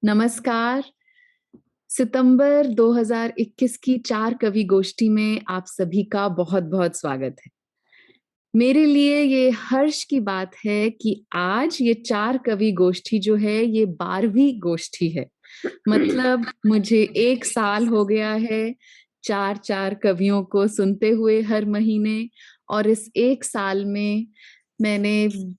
नमस्कार। सितंबर 2021 की 4 कवि गोष्ठी में आप सभी का बहुत-बहुत स्वागत है। मेरे लिए ये हर्ष की बात है कि आज ये 4 कवि गोष्ठी जो है ये 12वीं गोष्ठी है। मतलब मुझे 1 साल हो गया है 4-4 कवियों को सुनते हुए हर महीने और इस 1 साल में मैंने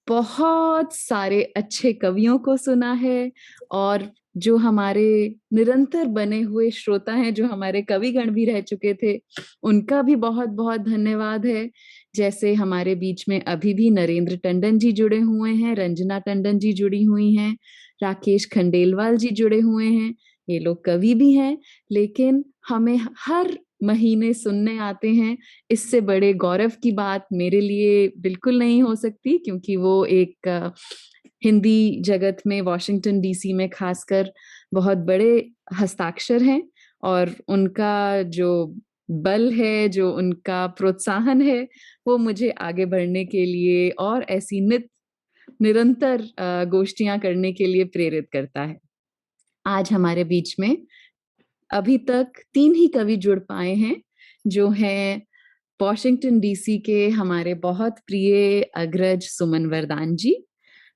बहुत सारे अच्छे कवियों को सुना है और जो हमारे निरंतर बने हुए श्रोता हैं, जो हमारे कविगण भी रह चुके थे, उनका भी बहुत-बहुत धन्यवाद है। जैसे हमारे बीच में अभी भी नरेंद्र टंडन जी जुड़े हुए हैं, रंजना टंडन जी जुड़ी हुई हैं, राकेश खंडेलवाल जी जुड़े हुए हैं। ये लोग कवि भी हैं, लेकिन हमें हर महीने सुनने आते हैं। इससे बड़े गौरव की बात मेरे लिए बिल्कुल नहीं हो सकती क्योंकि वो एक हिंदी जगत में वॉशिंगटन डीसी में खासकर बहुत बड़े हस्ताक्षर हैं और उनका जो बल है, जो उनका प्रोत्साहन है, वो मुझे आगे बढ़ने के लिए और ऐसी निरंतर गोष्ठियाँ करने के लिए प्रेरित करता है। आज हमारे बीच में अभी तक 3 ही कवि जुड़ पाए हैं, जो हैं वॉशिंगटन डीसी के हमारे बहुत प्रिय अग्रज सुमन वरदान जी,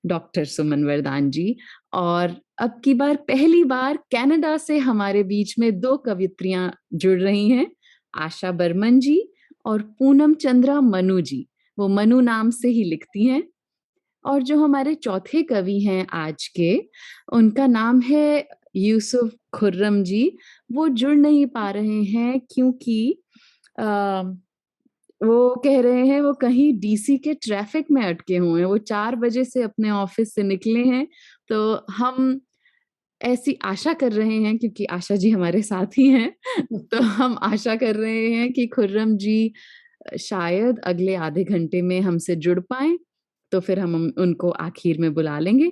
डॉक्टर सुमन वरदान जी और अब की बार पहली बार कनाडा से हमारे बीच में 2 कवियत्रियाँ जुड़ रही हैं, आशा बर्मन जी और पूनम चंद्रा मनु जी। वो मनु नाम से ही लिखती हैं और जो हमारे चौथे कवि हैं आज के, उनका नाम है यूसुफ खुर्रम जी। वो जुड़ नहीं पा रहे हैं क्योंकि अ, वो कह रहे हैं वो कहीं डीसी के ट्रैफिक में अटके हुए हैं। वो 4 बजे से अपने ऑफिस से निकले हैं, तो हम ऐसी आशा कर रहे हैं क्योंकि आशा जी हमारे साथ ही हैं, तो हम आशा कर रहे हैं कि खुर्रम जी शायद अगले आधे घंटे में हमसे जुड़ पाएँ, तो फिर हम उनको आखिर में बुला लेंगे।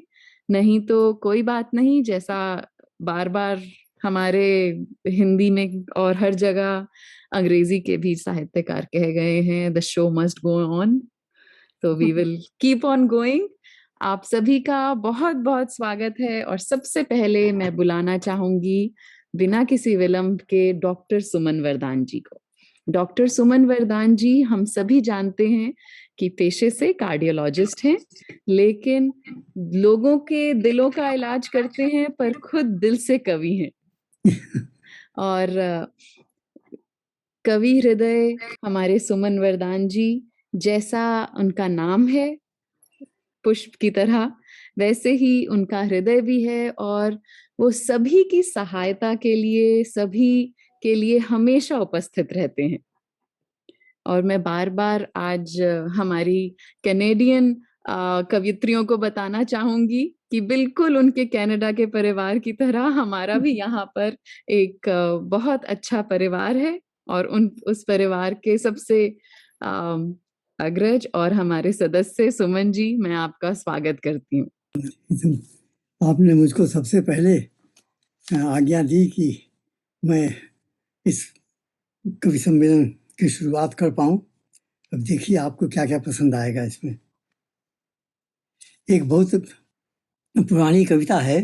नहीं तो कोई बात नहीं, जैसा बार-बार हमारे हिंदी में और हर जगह अंग्रेजी के भी साहित्यकार कह गए हैं, the show must go on, तो we will keep on going. आप सभी का बहुत-बहुत स्वागत है और सबसे पहले मैं बुलाना चाहूँगी बिना किसी विलंब के डॉक्टर सुमन वरदान जी को। डॉक्टर सुमन वरदान जी हम सभी जानते हैं कि पेशे से कार्डियोलॉजिस्ट हैं, लेकिन लोगों के दिलों का इलाज करते हैं पर खुद दिल से कवि हैं। और कवि हृदय हमारे सुमन वरदान जी, जैसा उनका नाम है पुष्प की तरह, वैसे ही उनका हृदय भी है और वो सभी की सहायता के लिए, सभी के लिए हमेशा उपस्थित रहते हैं। और मैं बार-बार आज हमारी कैनेडियन कवियत्रियों को बताना चाहूँगी कि बिल्कुल उनके कनाडा के परिवार की तरह हमारा भी यहाँ पर एक बहुत अच्छा परिवार है और उस परिवार के सबसे अ, अग्रज और हमारे सदस्य सुमन जी, मैं आपका स्वागत करती हूँ। आपने मुझको सबसे पहले आज्ञा दी कि मैं इस कवि सम्मेलन की शुरुआत कर पाऊं। अब देखिए आपको क्या क्या पसंद आएगा इसमें। एक बहुत पुरानी कविता है,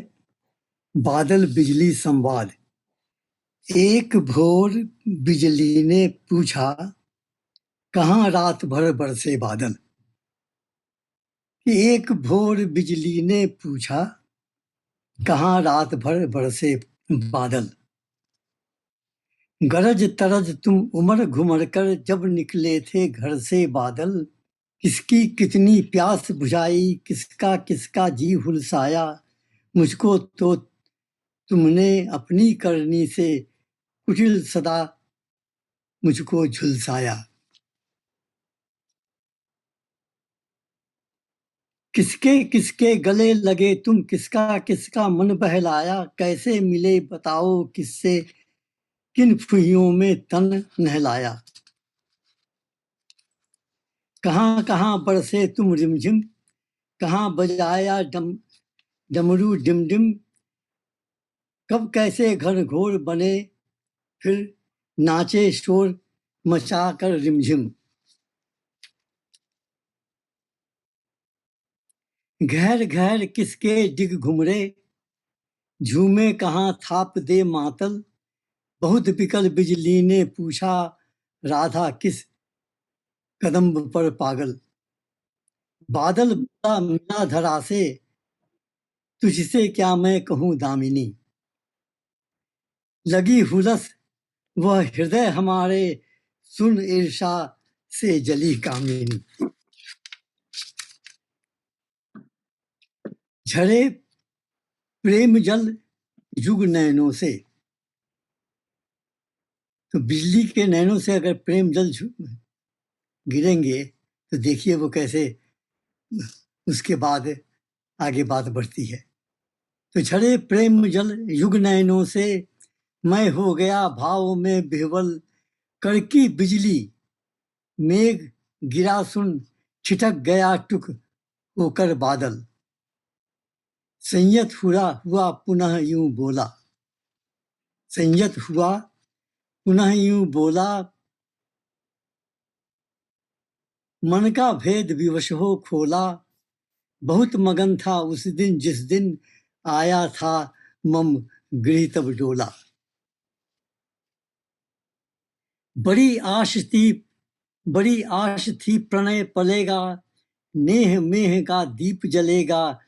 बादल बिजली संवाद। एक भोर बिजली ने पूछा, कहाँ रात भर बरसे बादल। एक भोर बिजली ने पूछा, कहाँ रात भर बरसे बादल। गरज तरज तुम उमड़ घुमड़ कर जब निकले थे घर से बादल। किसकी कितनी प्यास बुझाई, किसका किसका जी हुलसाया। मुझको तो तुमने अपनी करनी से कुटिल सदा मुझको झुलसाया। किसके किसके गले लगे तुम, किसका किसका मन बहलाया। कैसे मिले बताओ किससे, किन फुहियों में तन नहलाया। कहाँ कहाँ बरसे तुम रिमझिम, कहाँ बजाया डमरू डिम डिम। कब कैसे घर घोर बने, फिर नाचे शोर मचा कर रिमझिम। घेर घेर किसके डिग घुमरे, झूमे कहाँ थाप दे मातल, बहुत बिकल बिजली ने पूछा, राधा किस कदम पर पागल। बादल बोला मिला धरा से, तुझसे क्या मैं कहूँ दामिनी। लगी हुलस वह हृदय हमारे, सुन ईर्षा से जली कामिनी। झरे प्रेम जल युग नैनों से, तो बिजली के नैनों से अगर प्रेम जल गिरेंगे तो देखिए वो कैसे उसके बाद आगे बात बढ़ती है। तो झरे प्रेम जल युग नैनों से, मैं हो गया भाव में विह्वल, कड़की बिजली मेघ गिरा सुन, छिटक गया टुक होकर बादल। संयत हुआ पुनः यूं बोला, संयत हुआ पुनः यूं बोला, मन का भेद विवश हो खोला। बहुत मगन था उस दिन जिस दिन, आया था मम गृह तब डोला। बड़ी आश थी प्रणय पलेगा, नेह मेह का दीप जलेगा,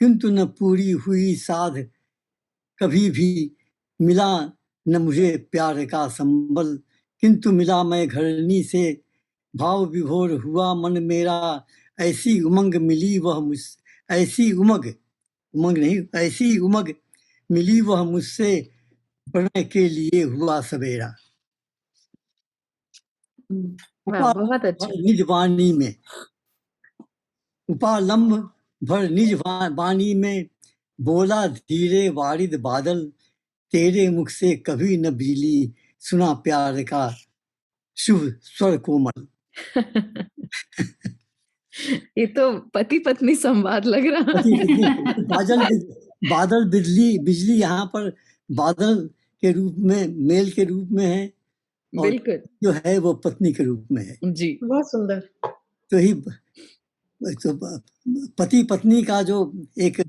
किंतु न पूरी हुई साध कभी भी, मिला न मुझे प्यार का संबल। किंतु मिला मैं घरनी से, भाव विभोर हुआ मन मेरा, ऐसी उमंग मिली वह मुझ, ऐसी उमंग नहीं, ऐसी उमंग मिली वह मुझसे, प्रणय के लिए हुआ सवेरा। बहुत अच्छा। निज वाणी में, उपालंब भर निज वाणी में, बोला धीरे वारिद बादल, तेरे मुख से कभी न बिजली, सुना प्यार का शुभ स्वर कोमल। ये तो पति पत्नी संवाद लग रहा है। बादल बिजली यहाँ पर बादल के रूप में, मेल के रूप में है, और बिल्कुल जो है वो पत्नी के रूप में है जी। बहुत सुंदर। तो ही तो पति पत्नी का जो एक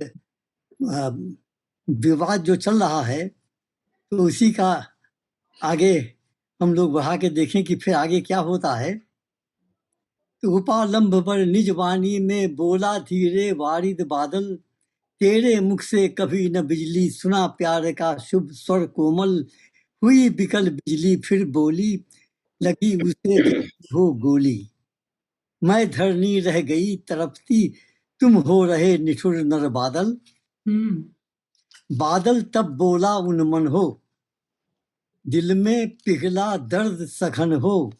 विवाद जो चल रहा है, तो उसी का आगे हम लोग बढ़ा के देखें कि फिर आगे क्या होता है। तो उपालंब पर निज वाणी में, बोला धीरे वारिद बादल, तेरे मुख से कभी न बिजली, सुना प्यार का शुभ स्वर कोमल। हुई बिकल बिजली फिर बोली, लगी उसे हो गोली। मैं धरनी रह गई तड़पती, तुम हो रहे निठुर नर बादल। बादल तब बोला उन्मन हो, दिल में पिघला दर्द सघन हो।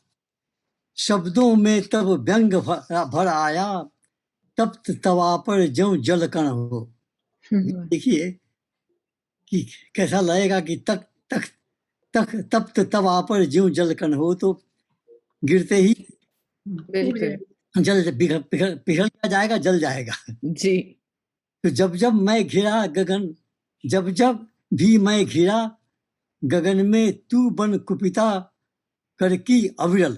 शब्दों में तब व्यंग भर आया, तप्त तवा पर ज्यों जल कण हो। देखिए कि कैसा लगेगा कि तक तक तक तप्त तवा पर ज्यों जल कण हो, तो गिरते ही जल पिघल जाएगा, जल जाएगा जी। तो जब जब मैं घिरा गगन, जब जब भी मैं घिरा गगन में, तू बन कुपिता करकी अविरल।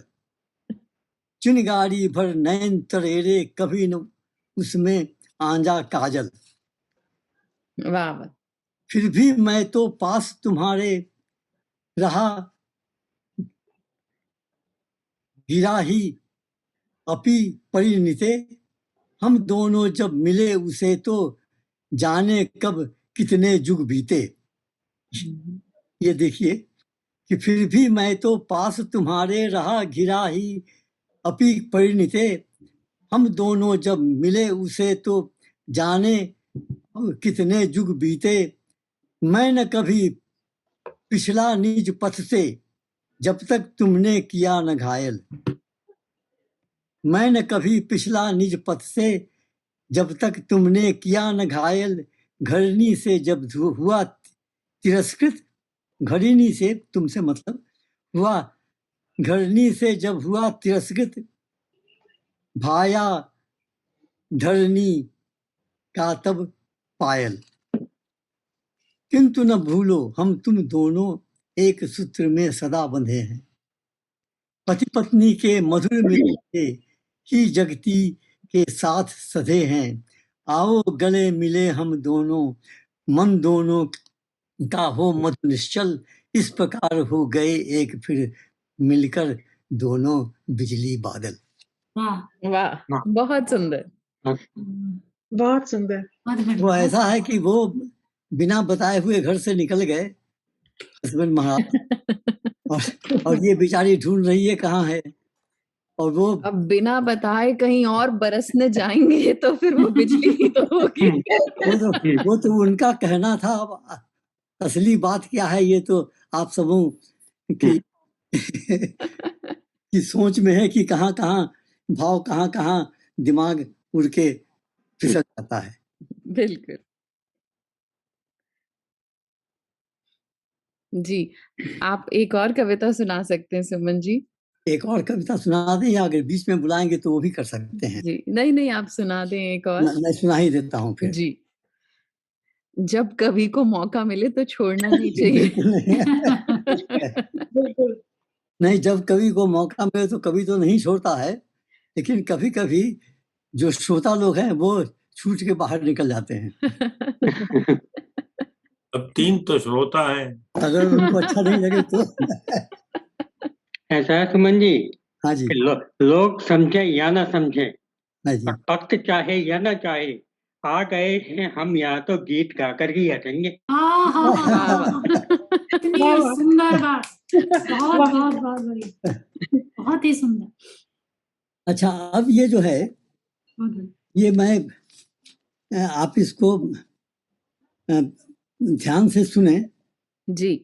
चिनगारी भर नैन तरेरे, कभी न उसमें आंजा काजल। वाह। फिर भी मैं तो पास तुम्हारे रहा, गिरा ही अपी परिणीते। हम दोनों जब मिले उसे, तो जाने कब कितने जुग बीते। ये देखिए कि फिर भी मैं तो पास तुम्हारे रहा, घिरा ही अपी परिणीते। हम दोनों जब मिले उसे, तो जाने कितने जुग बीते। मैं न कभी पिछला निज पथ से, जब तक तुमने किया न घायल। मैं न कभी पिछला निज पथ से, जब तक तुमने किया न घायल। घरनी से जब हुआ तिरस्कृत, घरनी से तुमसे मतलब हुआ, घरनी से जब हुआ तिरस्कृत, भाया धरनी का तब पायल। किंतु न भूलो हम तुम दोनों, एक सूत्र में सदा बंधे हैं। पति पत्नी के मधुर मिलन से ही जगती के साथ सधे हैं। आओ गले मिले हम दोनों, मन दोनों का हो मधु निश्चल, इस प्रकार हो गए एक फिर मिलकर दोनों बिजली बादल। वाह वाह, बहुत सुंदर। बहुत सुंदर। वो ऐसा है कि वो बिना बताए हुए घर से निकल गए हसबैंड महाराज, और ये बेचारी ढूंढ रही है कहाँ है, और वो अब बिना बताए कहीं और बरसने जाएंगे तो फिर वो बिजली ही तो होगी। वो तो उनका कहना था। अब असली बात क्या है ये तो आप सबों की की सोच में है कि कहाँ कहाँ भाव, कहाँ कहाँ दिमाग उड़ के फिसल जाता है। बिल्कुल जी। आप एक और कविता सुना सकते हैं सुमन जी। एक और कविता सुना दें, या अगर बीच में बुलाएंगे तो वो भी कर सकते हैं। जी नहीं नहीं, आप सुना दें एक और। मैं सुना ही देता हूँ फिर। जी, जब कवि को मौका मिले तो छोड़ना नहीं चाहिए। बिल्कुल नहीं। बिल्कुल। नहीं, जब कवि को मौका मिले तो कवि तो नहीं छोड़ता है, लेकिन कभी कभी जो श्रोता लोग हैं वो छूट के बाहर निकल जाते हैं। अब 3 तो श्रोता है। अगर उनको अच्छा नहीं लगे तो। ऐसा है सुमन जी हाँ जी, कि लोग समझे या ना समझे, हाँ जी। वक्त चाहे या ना चाहे, आ गए हैं हम यहाँ तो गीत गाकर ही हटेंगे। वाह वाह। इतनी वाह, वाह। सुंदर बात, बहुत वाह। बहुत बहुत बढ़िया, बहुत ही सुंदर। अच्छा, अब ये जो है, बहुत बढ़िया। ये मैं आप इसको ध्यान से सुने जी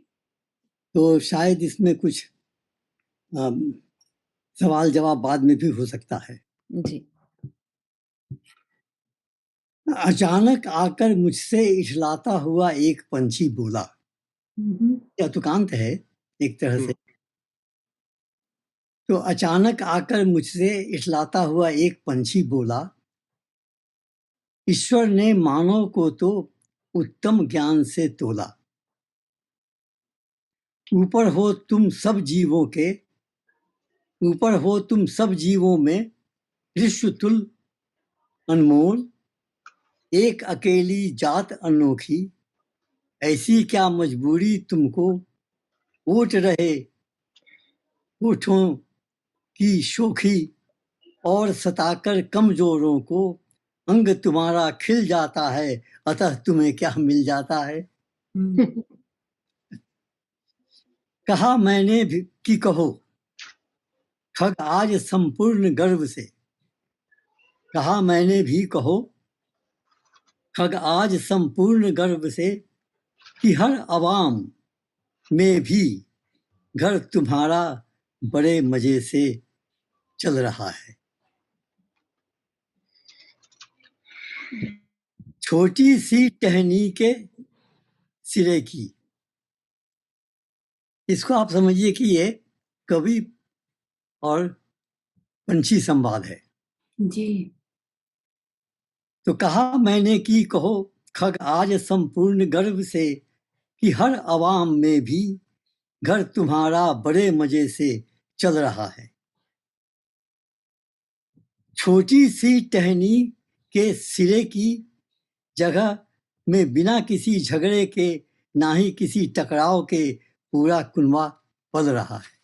तो शायद इसमें कुछ सवाल जवाब बाद में भी हो सकता है। जी। अचानक आकर मुझसे इठलाता हुआ एक पंछी बोला। यह तुकांत है एक तरह से। तो अचानक आकर मुझसे इठलाता हुआ एक पंछी बोला, ईश्वर ने मानव को तो उत्तम ज्ञान से तोला। ऊपर हो तुम सब जीवों के, ऊपर हो तुम सब जीवों में ऋषि तुल अनमोल, एक अकेली जात अनोखी, ऐसी क्या मजबूरी तुमको ओट रहे होठों की शोखी, और सताकर कमजोरों को अंग तुम्हारा खिल जाता है, अतः तुम्हें क्या मिल जाता है। कहा मैंने भी कि कहो खग आज संपूर्ण गर्व से, कहा मैंने भी कहो खग आज संपूर्ण गर्व से, कि हर अवाम में भी घर तुम्हारा बड़े मजे से चल रहा है। छोटी सी टहनी के सिरे की, इसको आप समझिए कि ये कवि और पंछी संवाद है। जी। तो कहा मैंने कि कहो खग आज संपूर्ण गर्व से, कि हर अवाम में भी घर तुम्हारा बड़े मजे से चल रहा है। छोटी सी टहनी के सिरे की जगह में बिना किसी झगड़े के, ना ही किसी टकराव के, पूरा कुनबा पल रहा है।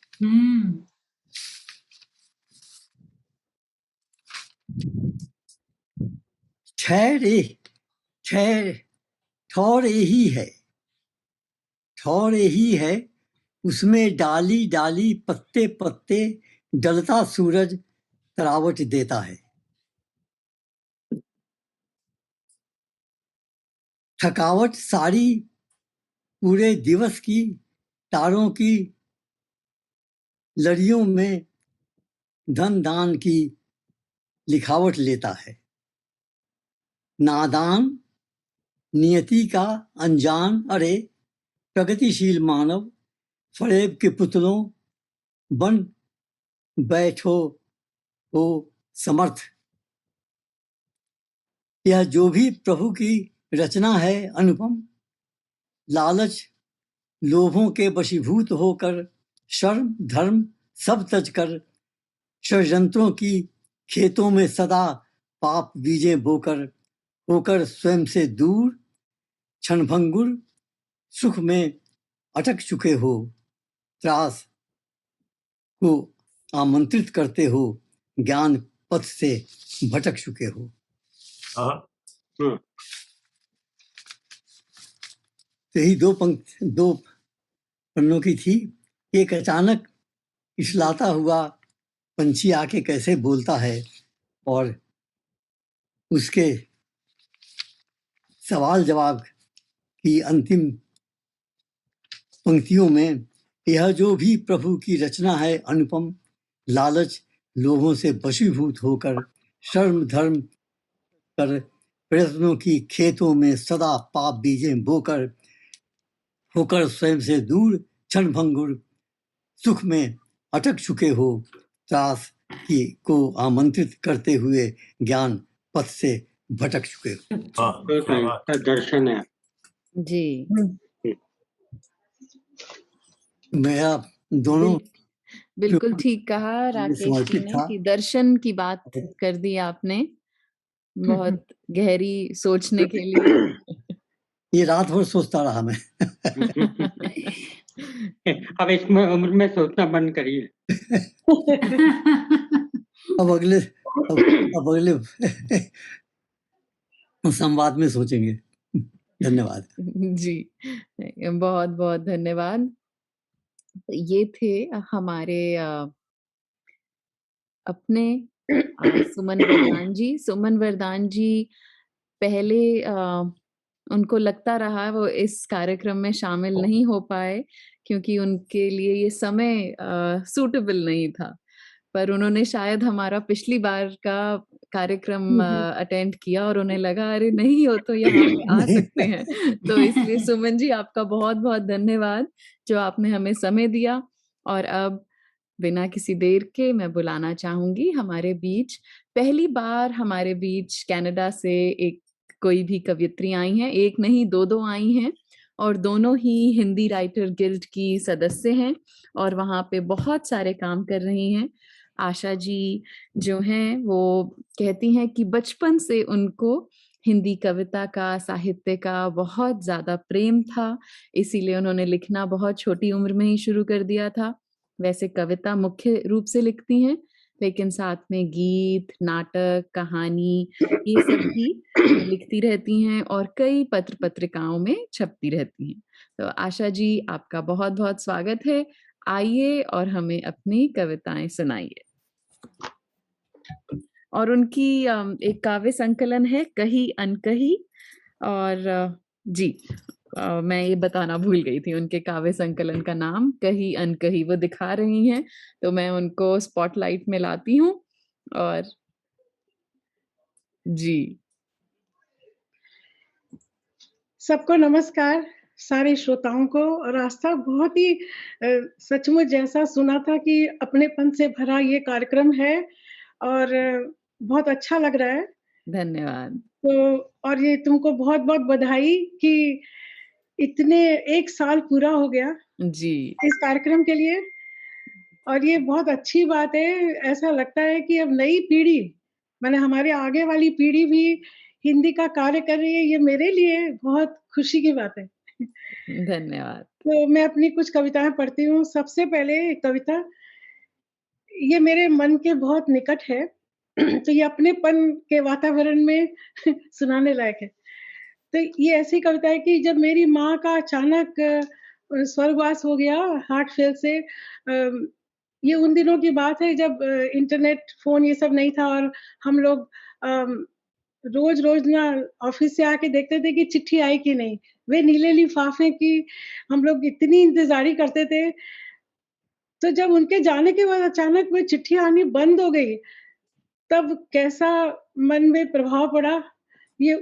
ठौर यही है, ठौर यही है, उसमें डाली डाली पत्ते पत्ते डलता सूरज तरावट देता है। थकावट सारी पूरे दिवस की तारों की लड़ियों में धन दान की लिखावट लेता है। नादान नियति का अनजान, अरे प्रगतिशील मानव फरेब के पुतलों बन बैठो हो समर्थ। यह जो भी प्रभु की रचना है अनुपम, लालच लोभों के वशीभूत होकर, शर्म धर्म सब तज कर, षड्यंत्रों की खेतों में सदा पाप बीजें बोकर, होकर स्वयं से दूर क्षणभंगुर सुख में अटक चुके हो, त्रास को आमंत्रित करते हो, ज्ञान पथ से भटक चुके हो। हाँ, यही दो पन्नों की थी। एक अचानक इछलाता हुआ पंछी आके कैसे बोलता है, और उसके सवाल जवाब की अंतिम पंक्तियों में, यह जो भी प्रभु की रचना है अनुपम, लालच लोभों से वशीभूत होकर शर्म धर्म कर प्रयत्नों की खेतों में सदा पाप बीजें बोकर होकर स्वयं से दूर क्षण भंगुर सुख में अटक चुके हो, त्रास की को आमंत्रित करते हुए ज्ञान पथ से भटक चुके हो। हाँ, तो क्या बात। इसका दर्शन है। जी, मेरा दोनों बिल्कुल ठीक कहा ये राकेश जी समर्पित ने था। कि दर्शन की बात कर दी आपने, बहुत गहरी सोचने के लिए। ये रात भर सोचता रहा मैं। अब इसमें उम्र में सोचना बंद करिए। अब अगले संवाद में सोचेंगे। धन्यवाद। जी, बहुत बहुत धन्यवाद। ये थे हमारे अपने सुमन वरदान जी। सुमन वरदान जी पहले उनको लगता रहा वो इस कार्यक्रम में शामिल नहीं हो पाए क्योंकि उनके लिए ये समय सूटेबल नहीं था, पर उन्होंने शायद हमारा पिछली बार का कार्यक्रम अटेंड किया और उन्हें लगा अरे नहीं हो तो यहाँ पे आ सकते हैं। तो इसलिए सुमन जी आपका बहुत बहुत धन्यवाद जो आपने हमें समय दिया। और अब बिना किसी देर के मैं बुलाना चाहूंगी हमारे बीच, पहली बार हमारे बीच कनाडा से एक कोई भी कवियत्री आई हैं, एक नहीं दो आई हैं, और दोनों ही हिंदी राइटर गिल्ड की सदस्य हैं और वहाँ पे बहुत सारे काम कर रही हैं। आशा जी जो हैं वो कहती हैं कि बचपन से उनको हिंदी कविता का, साहित्य का बहुत ज्यादा प्रेम था, इसीलिए उन्होंने लिखना बहुत छोटी उम्र में ही शुरू कर दिया था। वैसे कविता मुख्य रूप से लिखती हैं, लेकिन साथ में गीत, नाटक, कहानी ये सब भी लिखती रहती हैं और कई पत्र पत्रिकाओं में छपती रहती हैं। तो आशा जी आपका बहुत बहुत स्वागत है, आइए और हमें अपनी कविताएं सुनाइए। और उनकी एक काव्य संकलन है कही अनकही, और जी मैं ये बताना भूल गई थी, उनके काव्य संकलन का नाम कही अनकही, वो दिखा रही हैं तो मैं उनको स्पॉटलाइट में लाती हूँ। और जी सबको नमस्कार, सारे श्रोताओं को। और आस्था बहुत ही सचमुच जैसा सुना था कि अपनेपन से भरा ये कार्यक्रम है और बहुत अच्छा लग रहा है। धन्यवाद। तो और ये तुमको बहुत-बहुत बधाई कि इतने 1 साल पूरा हो गया जी इस कार्यक्रम के लिए, और ये बहुत अच्छी बात है। ऐसा लगता है कि अब नई पीढ़ी, माने हमारे आगे वाली पीढ़ी भी हिंदी का कार्य कर रही है, ये मेरे लिए बहुत खुशी की बात है। धन्यवाद। तो मैं अपनी कुछ कविताएँ पढ़ती हूँ। सबसे पहले एक कविता, ये मेरे मन के बहुत निकट है, तो ये अपनेपन के वातावरण में सुनाने लायक है। तो ये ऐसी कविता है कि जब मेरी माँ का अचानक स्वर्गवास हो गया हार्ट फेल से, ये उन दिनों की बात है जब इंटरनेट, फ़ोन ये सब नहीं था, और हम लोग रोज़-रोज़ ना ऑफ़िस से आके देखते थे कि चिट्ठी आई कि नहीं। वे नीले लिफ़ाफ़े की हम लोग इतनी इंतज़ारी करते थे। तो जब उनके जाने के बाद अचानक वो चिट्ठी आनी बंद हो गई, तब कैसा मन में प्रभाव पड़ा, ये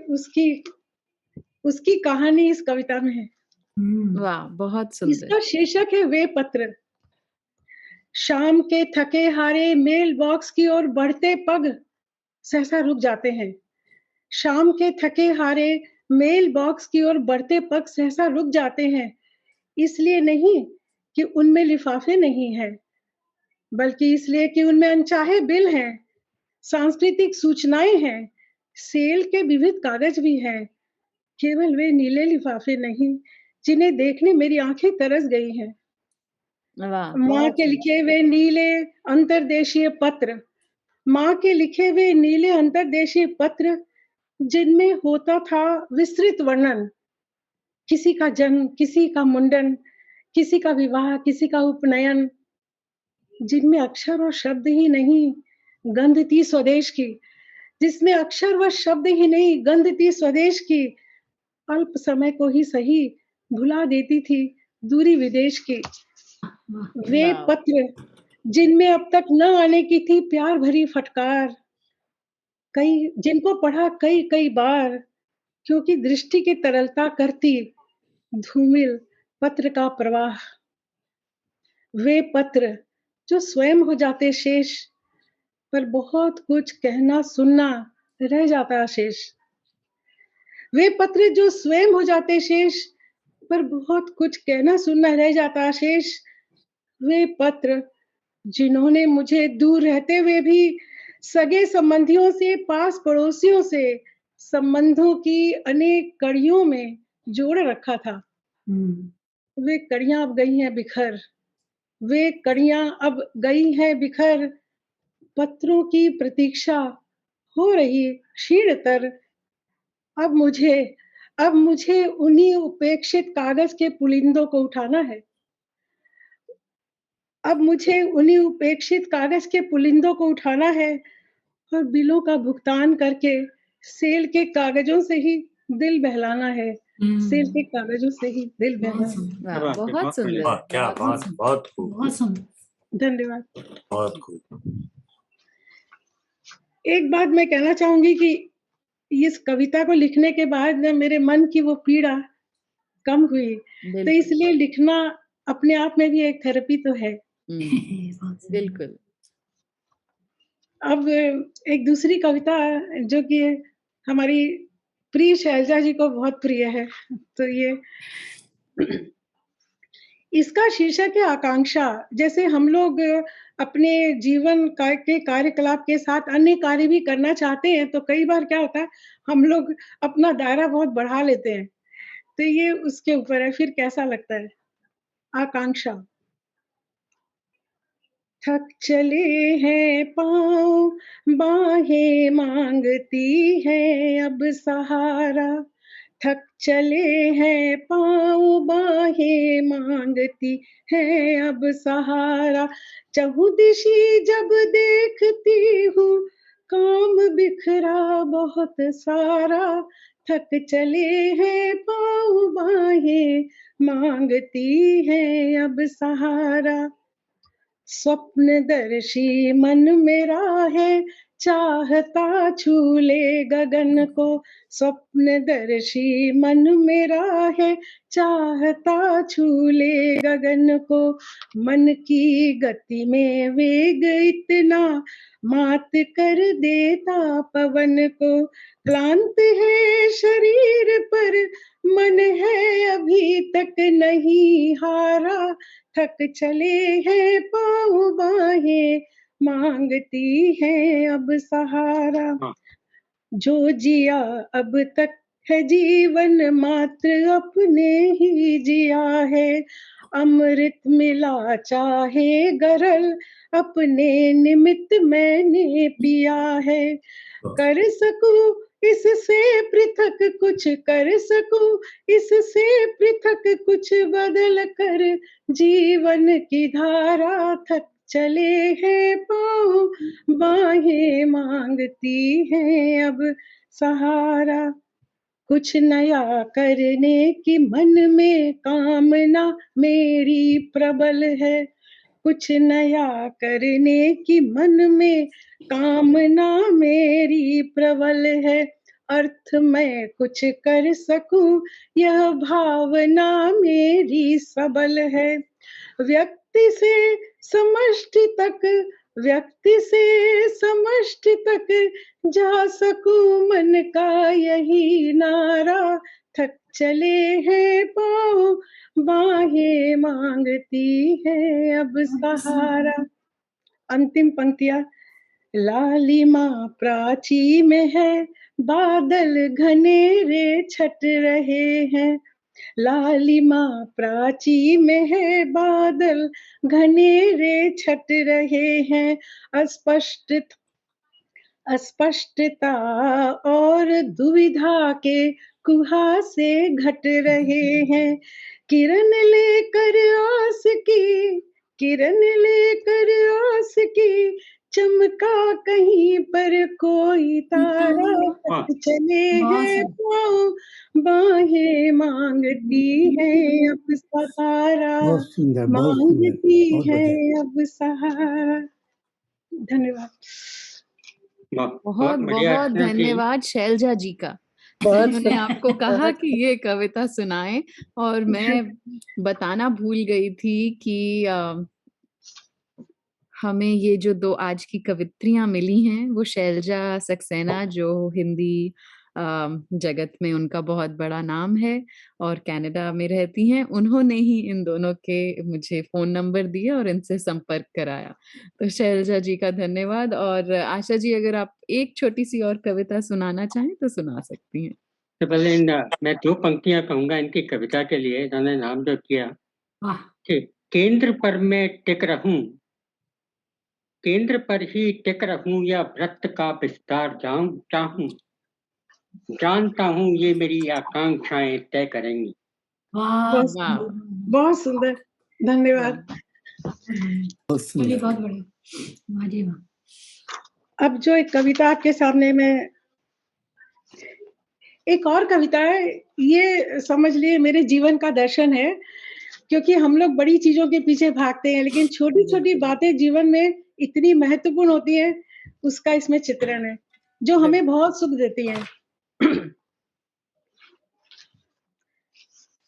उसकी कहानी इस कविता में है। वाह, बहुत सुंदर। इसका शीर्षक है वे पत्र। शाम के थके हारे मेल बॉक्स की ओर बढ़ते पग सहसा रुक जाते हैं। शाम के थके हारे मेल बॉक्स की ओर बढ़ते पग सहसा रुक जाते हैं। इसलिए नहीं कि उनमें लिफाफे नहीं हैं, बल्कि इसलिए कि उनमें अनचाहे बिल हैं, सांस्कृतिक सूचनाएं हैं, सेल के विविध कागज भी हैं। केवल वे नीले लिफाफे नहीं जिन्हें देखने मेरी आंखें तरस गई हैं। वाह! माँ बहुत के लिखे हुए नीले अंतर्देशीय पत्र, माँ के लिखे हुए नीले अंतर्देशीय पत्र, जिनमें होता था विस्तृत वर्णन, किसी का जन्म, किसी का मुंडन, किसी का विवाह, किसी का उपनयन, जिनमें अक्षर और शब्द ही नहीं, गंध थी स्वदेश की, जिसमें अक्षर व शब्द ही नहीं, गंध थी स्वदेश की, अल्प समय को ही सही, भुला देती थी दूरी विदेश की। वे वाह! पत्र, जिनमें अब तक न आने की थी प्यार भरी फटकार, जिनको पढ़ा कई-कई बार, क्योंकि दृष्टि की तरलता करती धूमिल पत्र का प्रवाह। वे पत्र जो स्वयं हो जाते शेष, पर बहुत कुछ कहना सुनना रह जाता शेष। वे पत्र जो स्वयं हो जाते शेष, पर बहुत कुछ कहना सुनना रह जाता शेष। वे पत्र जिन्होंने मुझे दूर रहते हुए भी सगे संबंधियों से, पास पड़ोसियों से संबंधों की अनेक कड़ियों में जोड़ रखा था। वे कड़ियां अब गई हैं बिखर, वे कड़ियां अब गई हैं बिखर, पत्रों की प्रतीक्षा हो रही क्षीणतर। अब मुझे अब मुझे उन्हीं उपेक्षित कागज के पुलिंदों को उठाना है। अब मुझे उन्हीं उपेक्षित कागज के पुलिंदों को उठाना है और बिलों का भुगतान करके सेल के कागजों से ही दिल बहलाना है। सेल के कागजों से ही दिल बहुत बहलाना है। सुंदर, वाह! बहुत बहुत बढ़िया। सुंदर, वाह क्या बहुत बात, सुंदर। बहुत खूब, बहुत सुंदर। धन्यवाद। बहुत खूब। एक बात मैं कहना चाहूंगी कि इस कविता को लिखने के बाद ना मेरे मन की वो पीड़ा कम हुई, तो बिल्कुल, इसलिए लिखना अपने आप में भी एक थेरेपी तो है। बहुत सुंदर। बिल्कुल। अब एक दूसरी कविता जो कि हमारी प्रिय शैलजा जी को बहुत प्रिय है, तो ये इसका शीर्षक है आकांक्षा। जैसे हम लोग अपने जीवन के कार्यकलाप के साथ अन्य कार्य भी करना चाहते हैं, तो कई बार क्या होता है, हम लोग अपना दायरा बहुत बढ़ा लेते हैं। तो ये उसके ऊपर है, फिर कैसा लगता है। आकांक्षा। थक चले हैं पाँव, बाहें मांगती है अब सहारा। थक चले हैं पाँव, बाहें मांगती है अब सहारा। चहुदिशी जब देखती हूँ, काम बिखरा बहुत सारा। थक चले हैं पाँव, बाहें मांगती है अब सहारा। स्वप्नदर्शी मन मेरा है, चाहता छू ले गगन को। स्वप्नदर्शी मन मेरा है, चाहता छू ले गगन को। मन की गति में वेग इतना, मात कर देता पवन को। क्लांत है शरीर पर, मन है अभी तक नहीं हारा। थक चले हैं पाँव, बाहें मांगती है अब सहारा। हाँ। जो जिया अब तक है जीवन मात्र, अपने ही जिया है। अमृत मिला चाहे गरल, अपने निमित्त मैंने पिया है। कर सकूं इससे पृथक कुछ, कर सकूं इससे पृथक कुछ, बदल कर जीवन की धारा। थक चले हैं पाँव, बाहें मांगती हैं अब सहारा। कुछ नया करने की मन में कामना मेरी प्रबल है। कुछ नया करने की मन में कामना मेरी प्रबल है। अर्थ मैं कुछ कर सकूं, यह भावना मेरी सबल है। व्यक्ति से समष्टि तक, व्यक्ति से समष्टि तक जा सकूं, मन का यही नारा। थक चले हैं पाँव, बाहें मांगती है अब सहारा। अंतिम पंक्तियां। लालिमा प्राची में है, बादल घनेरे छट रहे हैं। लालिमा प्राची में है बादल, घनेरे छट रहे हैं, अस्पष्टता और दुविधा के कुहासे घट रहे हैं। किरण लेकर आस की, किरण लेकर आस की, चमका कहीं पर कोई तारा, वाह, तक चले बहुत हैं सुंदर। पाँव, बाहें मांगती है अब सहारा, बहुत सुंदर, बहुत सुंदर, मांगती बहुत है बढ़िया। अब सहारा। धन्यवाद। बहुत बहुत बढ़िया बहुत कृष्णा जी। धन्यवाद शैलजा जी का। बहुत उन्होंने आपको कहा कि ये कविता सुनाएं, और मैं बताना भूल गई थी कि हमें ये जो 2 आज की कवित्रियां मिली हैं, वो शैलजा सक्सेना, जो हिंदी जगत में उनका बहुत बड़ा नाम है और कनाडा में रहती हैं, उन्होंने ही इन दोनों के मुझे फ़ोन नंबर दिए और इनसे संपर्क कराया। तो शैलजा जी का धन्यवाद। और आशा जी, अगर आप एक छोटी-सी और कविता सुनाना चाहें तो सुना सकती हैं। तो पहले मैं 2 पंक्तियां कहूंगा इनकी कविता के लिए, इन्होंने नाम जो किया वाह, कि केंद्र पर मैं टिक रहूं, केंद्र पर ही टिक रहूं या वृत्त का विस्तार चाहूं, जानता हूं ये मेरी आकांक्षाएं तय करेंगी। वाह, बहुत वाह! सुंदर, बहुत सुंदर। धन्यवाद। बहुत चलिए, सुंदर। बहुत बढ़िया। वाह जी वाह। अब जो एक कविता आपके सामने मैं, एक और कविता है, ये समझ लिए मेरे जीवन का दर्शन है, क्योंकि हम लोग बड़ी चीजों के पीछे भागते हैं, लेकिन छोटी-छोटी बातें जीवन में इतनी महत्वपूर्ण होती हैं, उसका इसमें चित्रण है, जो हमें बहुत सुख देती हैं।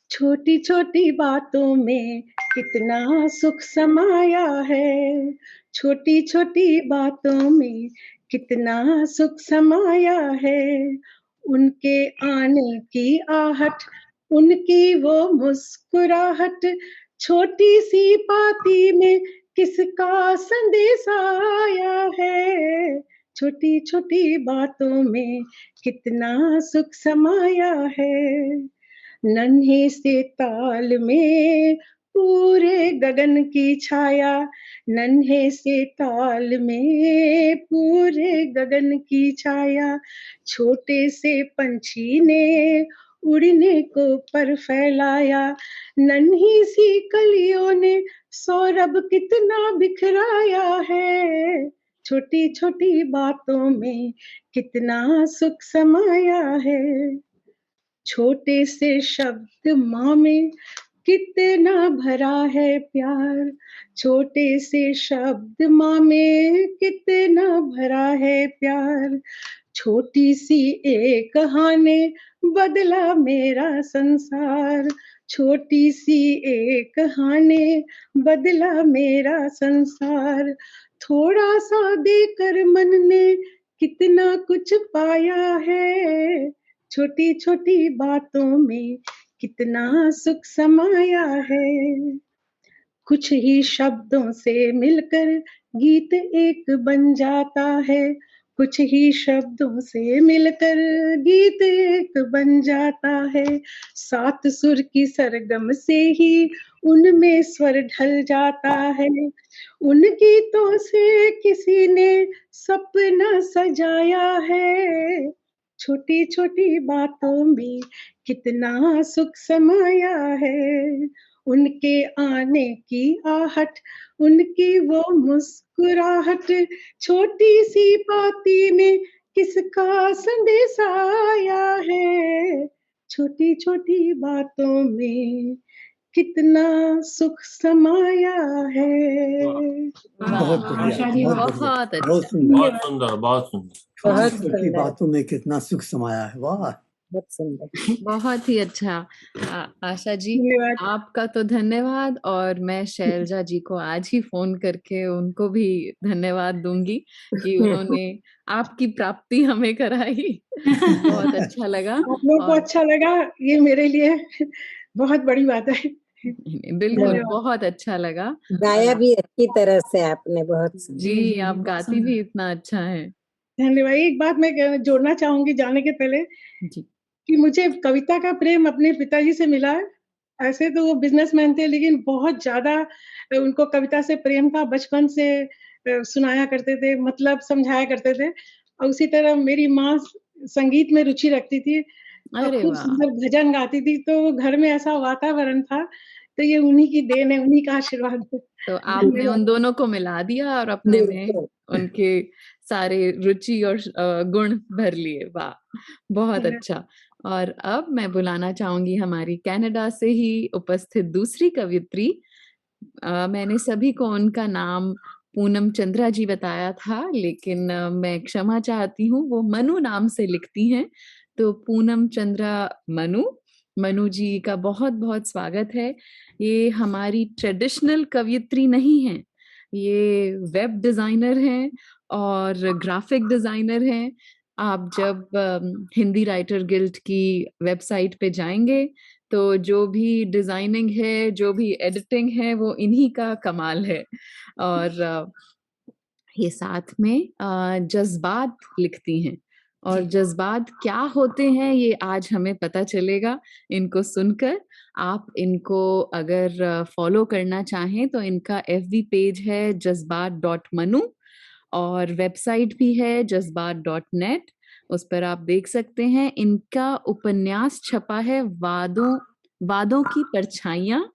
छोटी-छोटी बातों में कितना सुख समाया है, छोटी-छोटी बातों में कितना सुख समाया है, उनके आने की आहट, उनकी वो मुस्कुराहट, छोटी सी पाती में किसका संदेश आया है, छोटी-छोटी बातों में कितना सुख समाया है। नन्हे से ताल में पूरे गगन की छाया, नन्हे से ताल में पूरे गगन की छाया, छोटे से पंछी ने उड़ने को पर फैलाया, नन्ही सी कलियों ने सौरभ कितना बिखराया है, छोटी छोटी बातों में कितना सुख समाया है। छोटे से शब्द माँ में कितना भरा है प्यार, छोटे से शब्द माँ में कितना भरा है प्यार, छोटी सी एक हाँ ने बदला मेरा संसार, छोटी सी एक हाँ ने बदला मेरा संसार, थोड़ा सा देकर मन ने कितना कुछ पाया है, छोटी छोटी बातों में कितना सुख समाया है। कुछ ही शब्दों से मिलकर गीत एक बन जाता है, कुछ ही शब्दों से मिलकर गीत एक बन जाता है, 7 सुर की सरगम से ही उनमें स्वर ढल जाता है, उन गीतों से किसी ने सपना सजाया है, छोटी छोटी बातों में कितना सुख समाया है, उनके आने की आहट, उनकी वो मुस्कुराहट, छोटी सी पाती में किसका संदेश आया है, छोटी छोटी बातों में कितना सुख समाया है। बहुत बढ़िया, आशा जी, बहुत बहुत बढ़िया, अच्छा। बहुत सुंदर। बहुत सुंदर, बहुत सुंदर। बहुत छोटी छोटी सुंदर, बातों में कितना सुख समाया है। वाह, बहुत सुंदर। बहुत ही अच्छा। आशा जी, धन्यवाद। आपका तो धन्यवाद, और मैं शैलजा जी को आज ही फ़ोन करके उनको भी धन्यवाद दूँगी कि उन्होंने आपकी प्राप्ति हमें कराई। बहुत अच्छा लगा। आप लोगों को और अच्छा लगा, ये मेरे लिए बहुत बड़ी बात है। बिल्कुल, धन्यवाद। बहुत अच्छा लगा। गाया भी अच्छी तरह से आपने, बहुत सुंदर। जी, आप बहुत गाती सुंदर। भी इतना अच्छा है। धन्यवाद। एक बात मैं जोड़ना चाहूंगी जाने के पहले, जी। कि मुझे कविता का प्रेम अपने पिताजी से मिला है। ऐसे तो वो बिज़नेसमैन थे, लेकिन बहुत ज़्यादा उनको कविता से प्रेम था, बचपन से सुनाया करते थे, मतलब समझाया करते थे। और उसी तरह मेरी माँ संगीत में रुचि रखती थी और अरे खूब वाह! सुंदर भजन गाती थी, तो घर में ऐसा वातावरण था, तो ये उन्हीं की देन है, उन्हीं का आशीर्वाद है। तो आपने धन्यवाद। उन दोनों को मिला दिया और अपने में बिल्कुल। उनके सारे रुचि और गुण भर लिए। वाह! बहुत अच्छा। और अब मैं बुलाना चाहूँगी हमारी कनाडा से ही उपस्थित दूसरी कवयित्री। मैंने सभी को उनका नाम पूनम चंद्रा जी बताया था, लेकिन मैं क्षमा चाहती हूँ, वो मनु नाम से लिखती हैं। तो पूनम चंद्रा मनु, मनु जी का बहुत-बहुत स्वागत है। ये हमारी ट्रेडिशनल कवयित्री नहीं हैं, ये वेब डिज़ाइनर हैं और ग्राफ़िक डिज़ाइनर हैं। आप जब हिंदी राइटर गिल्ड की वेबसाइट पे जाएँगे, तो जो भी डिज़ाइनिंग है, जो भी एडिटिंग है, वो इन्हीं का कमाल है। और ये साथ में जज़्बात लिखती हैं और जज़्बात क्या होते हैं, ये आज हमें पता चलेगा इनको सुनकर। आप इनको अगर फ़ॉलो करना चाहें, तो इनका एफबी पेज है जज़्बात.मनु और वेबसाइट भी है जज़्बात.नेट। उस पर आप देख सकते हैं। इनका उपन्यास छपा है वादों की परछाइयाँ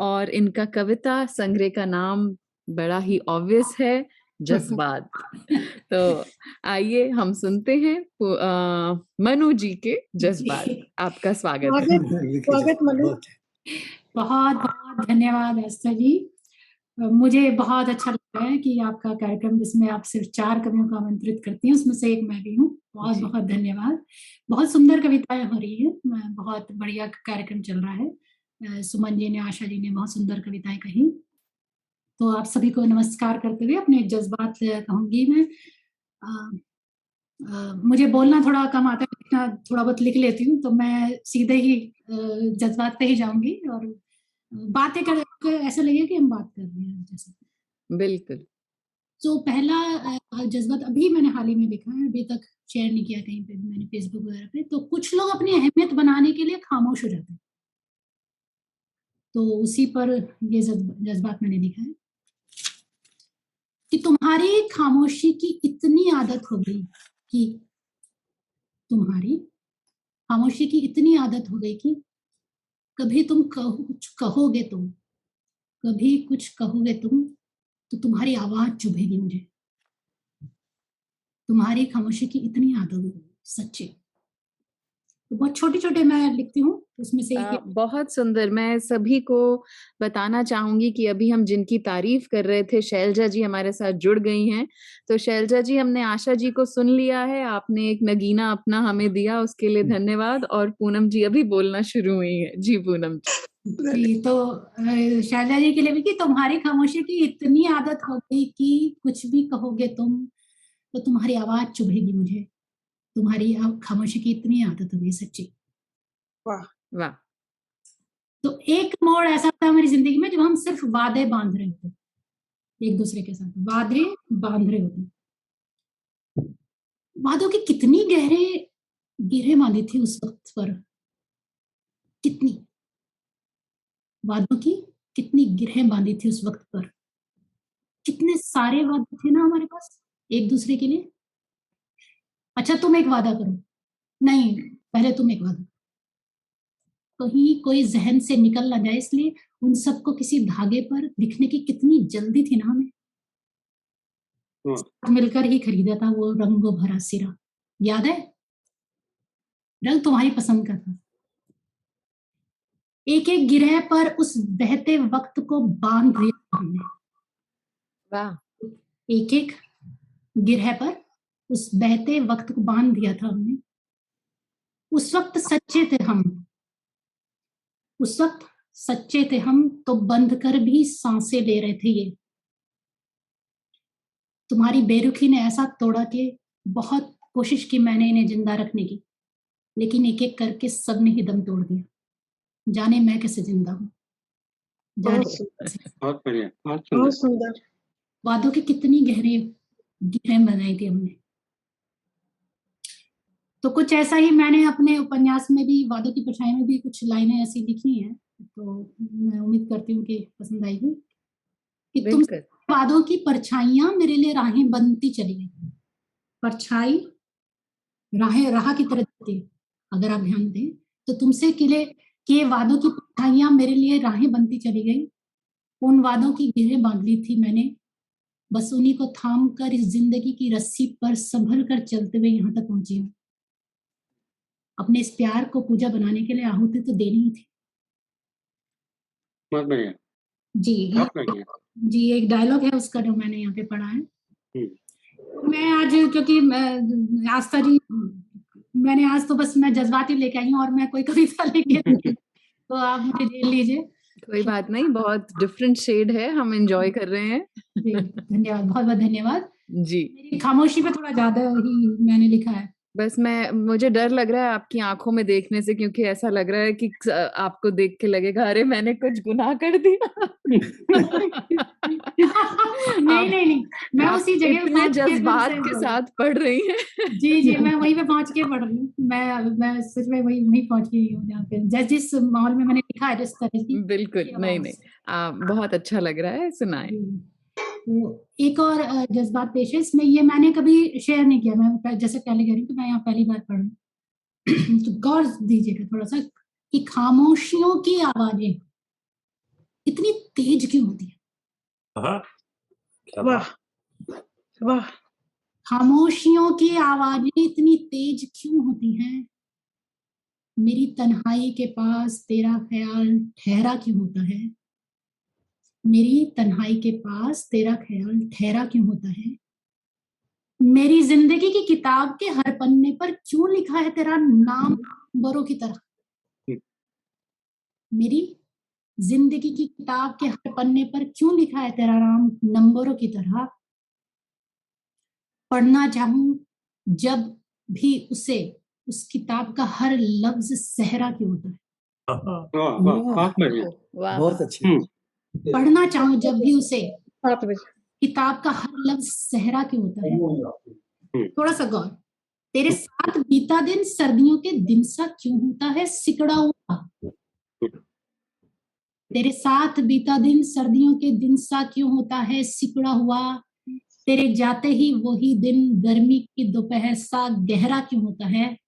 और इनका कविता संग्रह का नाम बड़ा ही ऑब्वियस है, जज़्बात। तो आइए हम सुनते हैं मनु जी के जज़्बात। आपका स्वागत है। स्वागत मनु। बहुत बहुत धन्यवाद एस्था जी। मुझे बहुत अच्छा लग रहा है कि आपका कार्यक्रम जिसमें आप सिर्फ 4 कवियों को आमंत्रित करती हैं, उसमें से एक मैं भी हूँ। बहुत बहुत धन्यवाद। बहुत सुंदर कविताएं हो रही है, बहुत बढ़िया कार्यक्रम चल रहा है। सुमन जी ने, आशा जी ने बहुत सुंदर कविताएं कही। तो आप सभी को नमस्कार करते हुए अपने जज्बात कहूंगी मैं। मुझे बोलना थोड़ा कम आता है, लिखना थोड़ा बहुत लिख लेती हूँ, तो मैं सीधे ही जज्बात पे ही जाऊंगी और बातें कर ऐसा लगे कि हम बात कर रहे हैं जैसे। बिल्कुल। तो पहला जज्बात अभी मैंने हाल ही में लिखा है, अभी तक शेयर नहीं किया कहीं पे, मैंने फेसबुक वगैरह पे। तो कुछ लोग अपनी अहमियत बनाने के लिए खामोश हो जाते हैं, तो उसी पर ये जज्बात मैंने लिखा है कि तुम्हारी खामोशी की इतनी आदत हो गई कि तुम्हारी खामोशी की इतनी आदत हो गई कि कभी तुम कुछ कहोगे तुम, कभी कुछ कहोगे तुम, तो तुम्हारी आवाज चुभेगी मुझे। तुम्हारी खामोशी की इतनी आदत हो गई, सच्चे। तो बहुत छोटे छोटे मैं लिखती हूँ, उसमें से एक बहुत सुंदर। मैं सभी को बताना चाहूंगी कि अभी हम जिनकी तारीफ कर रहे थे, शैलजा जी हमारे साथ जुड़ गई हैं। तो शैलजा जी, हमने आशा जी को सुन लिया है, आपने एक नगीना अपना हमें दिया, उसके लिए धन्यवाद। और पूनम जी अभी बोलना शुरू हुई है। जी पूनम जी। तो शैलजा जी के लिए भी कि तुम्हारी खामोशी की इतनी आदत हो गई कि कुछ भी कहोगे तुम, तो तुम्हारी आवाज चुभेगी मुझे। तुम्हारी खामोशी की इतनी आदत हो गई, सच्ची। वाह वाह। तो एक मोड़ ऐसा था मेरी जिंदगी में जब हम सिर्फ वादे बांध रहे थे एक दूसरे के साथ, वादे बांध रहे होते। वादों की कितनी गिरह बांधी थी उस वक्त पर, कितनी वादों की कितनी गिरह बांधी थी उस वक्त पर। कितने सारे वादे थे ना हमारे पास एक दूसरे के लिए। अच्छा तुम एक वादा करो, नहीं पहले तुम एक वादा, कहीं कोई जहन से निकल ना जाए, इसलिए उन सबको किसी धागे पर लिखने की कितनी जल्दी थी ना हमें। मिलकर ही खरीदा था वो रंगों भरा सिरा, याद है? रंग तुम्हारी पसंद का था। एक एक गिरह पर उस बहते वक्त को बांध दिया हमने। वाह। एक एक गिरह पर उस बहते वक्त को बांध दिया था हमने। उस वक्त सच्चे थे हम, उस वक्त सच्चे थे हम, तो बंध कर भी सांसें ले रहे थे ये। तुम्हारी बेरुखी ने ऐसा तोड़ा कि बहुत कोशिश की मैंने इन्हें जिंदा रखने की, लेकिन एक एक करके सबने ही दम तोड़ दिया। जाने मैं कैसे जिंदा हूँ, बहुत बढ़िया, बहुत सुंदर। वादों की कितनी गहरे गिरह बनाई थी हमने। तो कुछ ऐसा ही मैंने अपने उपन्यास में भी, वादों की परछाई में भी कुछ लाइनें ऐसी लिखी हैं, तो मैं उम्मीद करती हूँ कि पसंद आएगी। कि तुम बिल्कुल। वादों की परछाइयां मेरे लिए राहें बनती चली गई। परछाई राहें राह की तरह दिखती है, अगर आप ध्यान दें तो तुमसे किए वादों की परछाइयां मेरे लिए राहें बनती चली गई। उन वादों की घेरे बांध ली थी मैंने, बस उन्हीं को थाम कर इस जिंदगी की रस्सी पर संभल कर चलते हुए यहाँ तक पहुंची हूँ। अपने इस प्यार को पूजा बनाने के लिए आहुति तो देनी ही थी। बहुत बढ़िया, जी बहुत बढ़िया। जी, एक डायलॉग है उसका जो मैंने यहाँ पे पढ़ा है। मैं आज, क्योंकि आस्था जी, मैंने आज तो बस मैं जज्बाती लेके आई हूँ और मैं कोई कविता लेके तो आप मुझे झेल लीजिए। कोई बात नहीं, बहुत डिफरेंट शेड है, हम एंजॉय कर रहे हैं। जी, धन्यवाद, बहुत बहुत धन्यवाद जी। मेरी खामोशी पे थोड़ा ज्यादा ही मैंने लिखा है। बस मुझे डर लग रहा है आपकी आंखों में देखने से, क्योंकि ऐसा लग रहा है कि आपको देख के लगेगा अरे मैंने कुछ गुनाह कर दिया। नहीं, मैं आप उसी जगह इतने पहुंच के जज्बात फिर से के साथ पढ़ रही हैं। जी, मैं वहीं पे पहुंच के पढ़ रही हूँ। मैं सच में वहीं पहुंच गई हूँ जहाँ पे जिस माहौल में मैंने लिखा है, जिस तरह की बिल्कुल, नहीं, बहुत अच्छा लग रहा है, सुनाए। तो एक और जज्बात पेश है इसमें, ये मैंने कभी शेयर नहीं किया, मैं जैसे पहले कह रही हूँ कि मैं यहाँ पहली बार पढ़ रही हूँ। तो गौर दीजिएगा थोड़ा सा कि खामोशियों की आवाजें इतनी तेज क्यों होती है। हाँ, क्या वाह वाह, खामोशियों की आवाजें इतनी तेज क्यों होती हैं। मेरी तन्हाई के पास तेरा ख्याल ठहरा क्यों होता है। मेरी तन्हाई के पास तेरा ख्याल ठहरा क्यों होता है। मेरी जिंदगी की किताब के हर पन्ने पर क्यों लिखा है तेरा नाम नंबरों की तरह। मेरी जिंदगी की किताब के हर पन्ने पर क्यों लिखा है तेरा नाम नंबरों की तरह। पढ़ना चाहूं जब भी उसे, उस किताब का हर लफ्ज सहरा क्यों होता है। वाह वाह, बहुत बढ़िया, बहुत अच्छे। पढ़ना चाहूं जब भी उसे, 7 बजे। किताब का हर लफ्ज सहरा क्यों होता है। थोड़ा सा गौर। तेरे साथ बीता दिन सर्दियों के दिन सा क्यों होता है सिकड़ा हुआ। तेरे साथ बीता दिन सर्दियों के दिन सा क्यों होता है सिकड़ा हुआ। तेरे जाते ही वही दिन गर्मी की दोपहर सा गहरा क्यों होता है।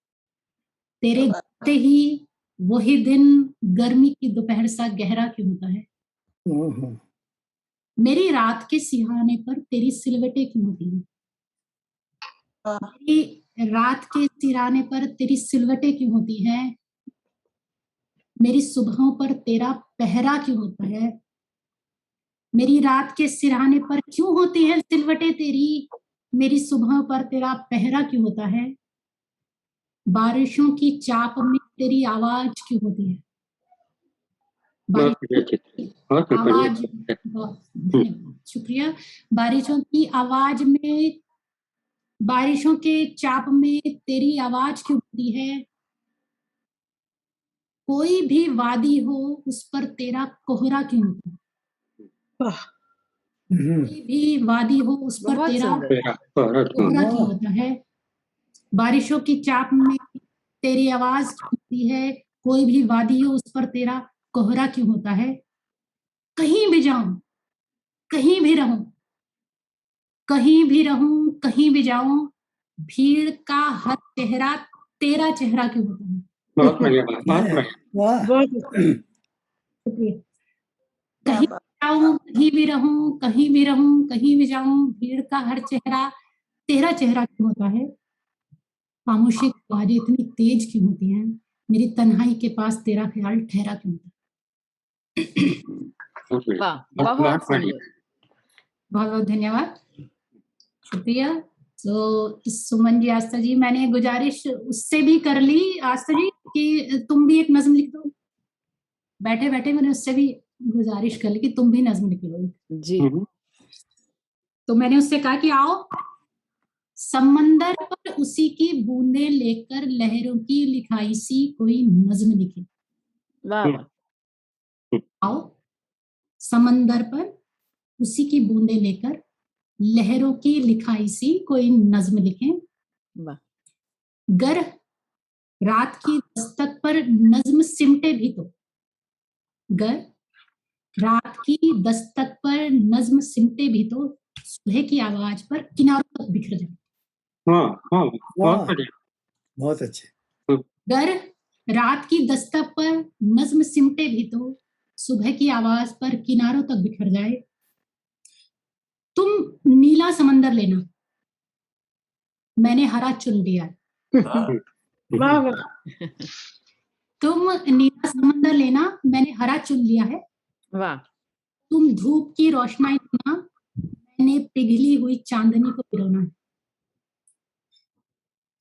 तेरे जाते ही वही दिन गर्मी की दोपहर सा गहरा क्यों होता है। मेरी रात के सिरहाने पर तेरी सिलवटें क्यों होती हैं। मेरी रात के सिरहाने पर तेरी सिलवटें क्यों होती हैं। मेरी सुबहों पर तेरा पहरा क्यों होता है। मेरी रात के सिरहाने पर क्यों होती है सिलवटें तेरी। मेरी सुबह पर तेरा पहरा क्यों होता है। बारिशों की चाप में तेरी आवाज क्यों होती है। आवाज, धन्यवाद, शुक्रिया। बारिशों की आवाज में, बारिशों के चाप में तेरी आवाज क्यों होती है। कोई भी वादी हो उस पर तेरा कोहरा क्यों होता है। कोई भी वादी हो उस पर तेरा कोहरा क्यों होता है। बारिशों की चाप में तेरी आवाज क्यों होती है। कोई भी वादी हो उस पर तेरा कोहरा क्यों होता है। कहीं भी जाऊं, कहीं भी रहूं, कहीं भी रहूं, कहीं भी जाऊं, भीड़ का हर चेहरा तेरा चेहरा क्यों होता है। बहुत बढ़िया, बहुत बढ़िया, बहुत शुक्रिया। कहीं जाऊं, कहीं भी रहूं, कहीं भी रहूं, कहीं भी जाऊं, भीड़ का हर चेहरा तेरा चेहरा क्यों होता है। खामोशी की आवाजें इतनी तेज क्यों होती हैं। मेरी तन्हाई के पास तेरा ख्याल ठहरा क्यों होता है। वाह, बहुत सुंदर, बहुत बहुत धन्यवाद, शुक्रिया। तो सुमन जी, आस्था जी, मैंने गुजारिश उससे भी कर ली आस्था जी कि तुम भी एक नज्म लिख दो। बैठे बैठे मैंने उससे भी गुजारिश कर ली कि तुम भी नज्म लिख लो जी। तो मैंने उससे कहा कि आओ समंदर पर उसी की बूंदे लेकर लहरों की लिखाई सी कोई नज्म लिखे। वाह, आओ समंदर पर उसी की बूंदे लेकर लहरों की लिखाई सी कोई नज्म लिखें। वाह। गर रात की दस्तक पर नज्म सिमटे भी तो, गर रात की दस्तक पर नज्म सिमटे भी तो, सुबह की आवाज पर किनारों तक बिखर जाए। हाँ हाँ, बहुत वाह बढ़िया। बहुत अच्छे। गर रात की दस्तक पर नज्म सिमटे भी तो, सुबह की आवाज पर किनारों तक बिखर जाए। तुम नीला समंदर लेना, मैंने हरा चुन लिया है। वाह वाह। तुम नीला समंदर लेना, मैंने हरा चुन लिया है। वाह। तुम धूप की रोशनाई लेना, मैंने पिघली हुई चांदनी को पिरोना है।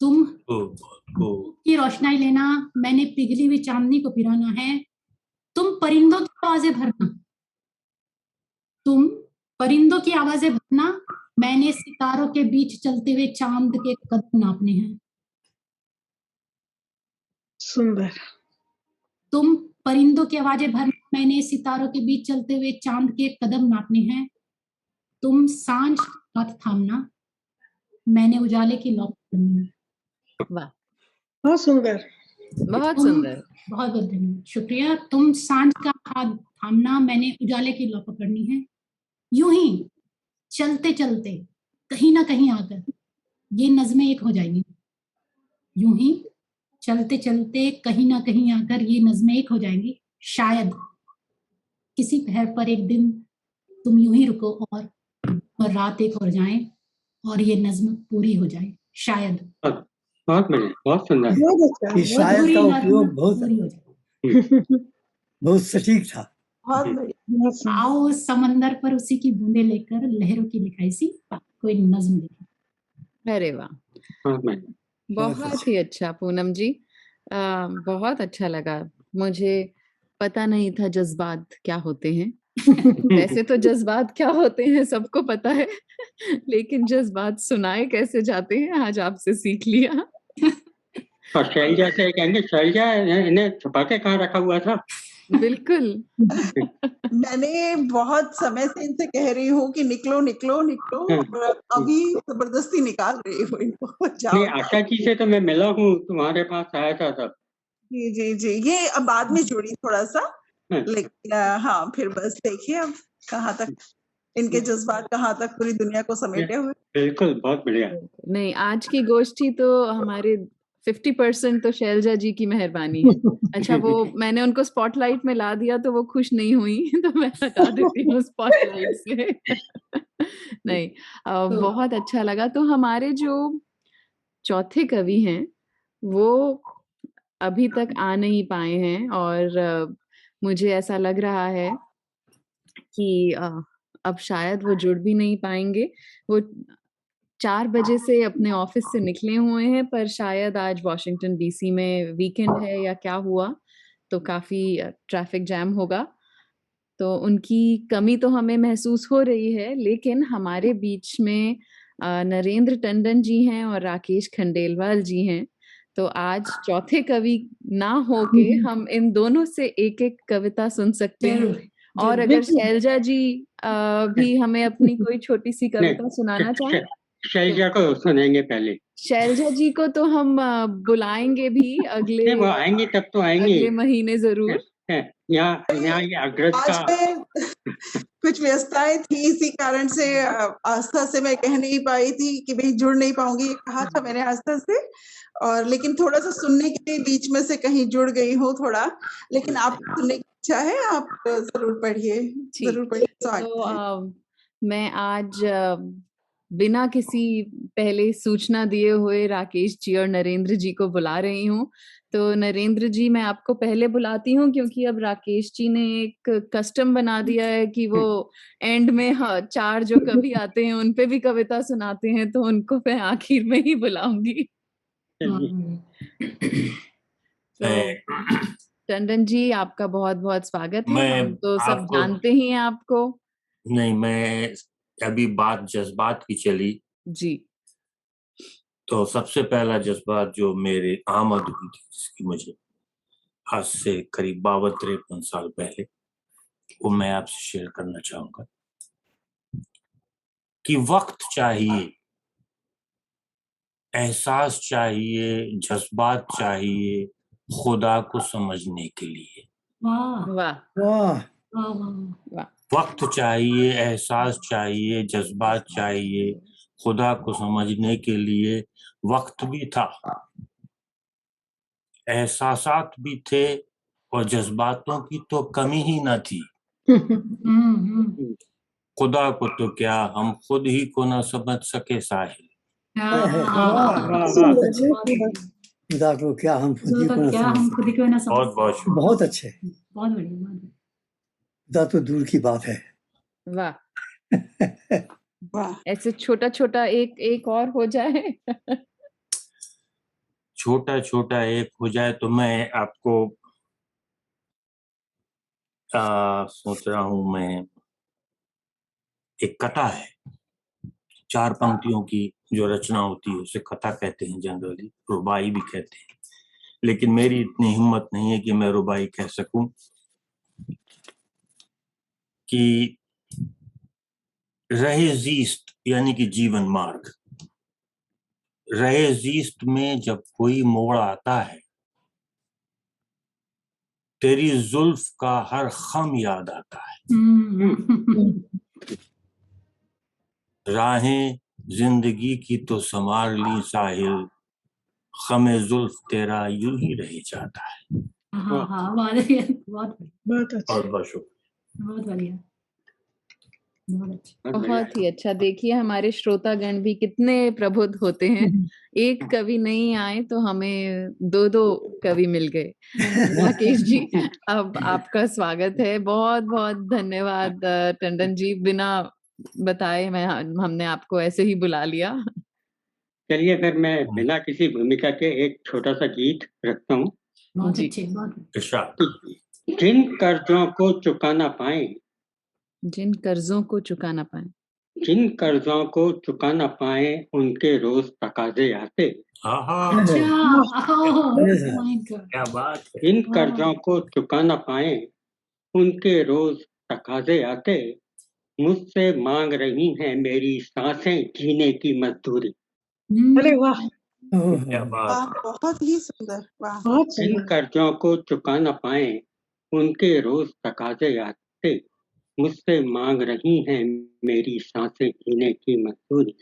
तुम धूप की रोशनाई लेना, मैंने पिघली हुई चांदनी को पिरोना है। तुम परिंदों की आवाजें भरना, तुम परिंदों की आवाजें भरना, मैंने सितारों के बीच चलते हुए चांद के कदम नापने हैं। सुंदर। तुम परिंदों की आवाजें भरना, मैंने सितारों के बीच चलते हुए चांद के कदम नापने हैं। तुम सांझ का हाथ थामना, मैंने उजाले की लौ पकड़नी है। वाह, बहुत सुंदर। बहुत तुम सुंदर। बहुत बहुत धन्यवाद, शुक्रिया। तुम सांझ का हाथ थामना, मैंने उजाले की लौ पकड़नी है। यूं ही चलते चलते कहीं ना कहीं आकर ये नज़में एक हो जाएंगी। यूं ही चलते चलते कहीं ना कहीं आकर ये नज़में एक हो जाएंगी। शायद किसी पहर पर एक दिन तुम यूं ही रुको और रात एक हो जाए और ये नज्म पूरी हो जाए। शायद बहुत बढ़िया, बहुत सुंदर। बहुत अच्छा। ये शायद का उपयोग बहुत पूरी हो जाए। बहुत सटीक था। बहुत बढ़िया। बहुत सुंदर। आओ समंदर पर उसी की बूंदे लेकर लहरों की लिखाई सी कोई नज्म लिखे। अरे वाह, बहुत बढ़िया। बहुत ही अच्छा पूनम जी। बहुत अच्छा लगा। मुझे पता नहीं था जज्बात क्या होते हैं। वैसे तो जज्बात क्या होते हैं सबको पता है, लेकिन जज्बात सुनाए कैसे जाते हैं आज आपसे सीख लिया। और शैलजा से कहेंगे, शैलजा इन्हें छुपा के कहाँ रखा हुआ था? बिल्कुल। मैंने बहुत समय से इनसे कह रही हूँ कि निकलो निकलो निकलो, और अभी जबरदस्ती निकाल रही हूँ इनको। जाओ नहीं, आशा जी से तो मैं मिला हूँ, तुम्हारे पास आया था तब। जी जी जी, ये अब बाद में जुड़ी थोड़ा सा, लेकिन हाँ, फिर बस देखिए अब कहाँ तक इनके जज्बात कहाँ तक पूरी दुनिया को समेटे हुए। बिल्कुल, बहुत बढ़िया। नहीं, आज की गोष्ठी तो हमारे 50% तो शैलजा जी की मेहरबानी है। अच्छा, वो मैंने उनको स्पॉटलाइट में ला दिया तो वो खुश नहीं हुई, तो मैं हटा देती हूँ स्पॉटलाइट से। नहीं, बहुत अच्छा लगा। तो हमारे जो चौथे कवि हैं, वो अभी तक आ नहीं पाए हैं और मुझे ऐसा लग रहा है कि अब शायद वो जुड़ भी नहीं पाएंगे। वो 4 बजे से अपने ऑफिस से निकले हुए हैं, पर शायद आज वॉशिंगटन डीसी में वीकेंड है या क्या हुआ, तो काफी ट्रैफिक जैम होगा। तो उनकी कमी तो हमें महसूस हो रही है, लेकिन हमारे बीच में नरेंद्र टंडन जी हैं और राकेश खंडेलवाल जी हैं। तो आज चौथे कवि ना होके हम इन दोनों से एक-एक कविता सुन सकते हैं। और अगर शैलजा जी भी हमें अपनी कोई छोटी सी कविता सुनाना चाहें। शैलजा को सुनेंगे पहले। शैलजा जी को तो हम बुलाएंगे भी अगले, वो आएंगे तब तो आएंगे, अगले महीने जरूर। यहाँ ये अग्रज आज का में कुछ व्यस्तताएं थी, इसी कारण से आस्था से मैं कह नहीं पाई थी कि भाई जुड़ नहीं पाऊंगी, कहा था मैंने आस्था से, और लेकिन थोड़ा सा सुनने के लिए बीच में से कहीं जुड़ गई हूँ थोड़ा, लेकिन आप सुनने की इच्छा है, आप जरूर पढ़िए, जरूर पढ़िए। तो मैं आज बिना किसी पहले सूचना दिए हुए राकेश जी और नरेंद्र जी को बुला रही हूँ। तो नरेंद्र जी, मैं आपको पहले बुलाती हूँ क्योंकि अब राकेश जी ने एक कस्टम बना दिया है कि वो एंड में 4 जो कवि आते हैं उन पे भी कविता सुनाते हैं, तो उनको मैं आखिर में ही बुलाऊंगी। तो टंडन जी, आपका बहुत बहुत स्वागत है। हम तो सब जानते ही हैं आपको। नहीं, मैं अभी बात जज्बात की चली जी, तो सबसे पहला जज्बात जो मेरे आमद हुई थी, जिसकी मुझे आज से करीब 52-53 साल पहले, वो मैं आपसे शेयर करना चाहूंगा कि वक्त चाहिए एहसास चाहिए, जज्बात चाहिए खुदा को समझने के लिए। वाह वाह वाह वाह वाह वाह। वक्त चाहिए, एहसास चाहिए, जज्बात चाहिए खुदा को समझने के लिए। वक्त भी था, एहसासात भी थे और जज्बातों की तो कमी ही न थी। खुदा को तो क्या हम खुद ही को न समझ सके साहिल। खुदा को क्या हम खुद ही को न समझ सके। बहुत बहुत शुक्रिया। बहुत अच्छे। बहुत बढ़िया। खुदा तो दूर की बात है। वाह वाह ऐसे छोटा छोटा एक और हो जाए। छोटा छोटा एक हो जाए तो मैं आपको सोच रहा हूं मैं, एक कथा है 4 पंक्तियों की जो रचना होती है उसे कथा कहते हैं, जनरली रुबाई भी कहते हैं, लेकिन मेरी इतनी हिम्मत नहीं है कि मैं रुबाई कह सकूं। कि रहे जीस्त यानी कि जीवन मार्ग, रहे जीस्त में जब कोई मोड़ आता है, तेरी जुल्फ का हर खम याद आता है। राहें जिंदगी की तो संवार ली साहिल, खमे जुल्फ तेरा यूं ही रह जाता है। बहुत अच्छा, बहुत शुक्रिया। बहुत बढ़िया, बहुत अच्छा। बहुत ही अच्छा। देखिए हमारे श्रोतागण भी कितने प्रबुद्ध होते हैं। एक कवि नहीं आए तो हमें 2 कवि मिल गए। राकेश जी अब आपका स्वागत है। बहुत बहुत धन्यवाद टंडन जी, बिना बताए हमने आपको ऐसे ही बुला लिया। चलिए फिर मैं बिना किसी भूमिका के एक छोटा सा गीत रखता हूँ। बहुत जी। अच्छे, बहुत जिन कर्जों को चुका ना पाए, जिन कर्जों को चुका ना पाए, जिन कर्जों को चुका ना पाए उनके रोज तकाजे आते। क्या बात है। जिन कर्जों को चुका ना पाए उनके रोज तकाजे आते, मुझसे मांग रही हैं मेरी सांसें जीने की मजदूरी। अरे वाह क्या बात वाह है। बहुत ही सुंदर वाह बहुत जिन सुंदर। कर्जों को चुका ना पाए उनके रोज तकाजे आते, मुझसे मांग रही हैं मेरी सांसें जीने की मजदूरी।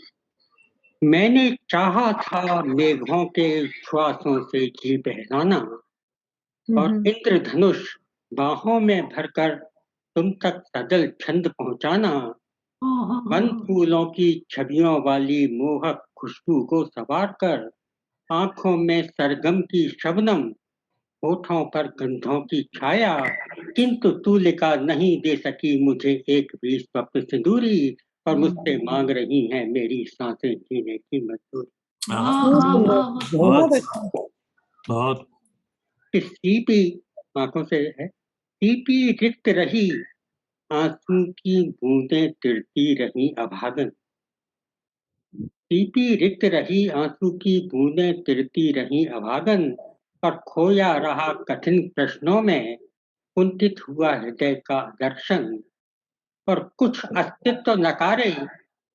मैंने चाहा था मेघों के श्वासों से जी बहलाना, और इंद्रधनुष बाहों में भरकर तुम तक सजल छंद पहुंचाना। वन फूलों की छवियों वाली मोहक खुशबू को सवार कर, आंखों में सरगम की शबनम, होठों पर गंधों की छाया, किंतु तू लिखा नहीं दे सकी मुझे एक भी स्वप्न सिंदूरी, और मुझसे मांग रही हैं मेरी सांसें जीने की मजदूरी। बहुत अच्छा। बहुत इस सीपी आंखों से है, सीपी रिक्त रही आंसू की बूंदें तिरती रही अभागन। सीपी रिक्त रही आंसू की बूंदें तिरती रही अभागन, और खोया रहा कठिन प्रश्नों में कुंठित हुआ हृदय का दर्शन। और कुछ अस्तित्व नकारे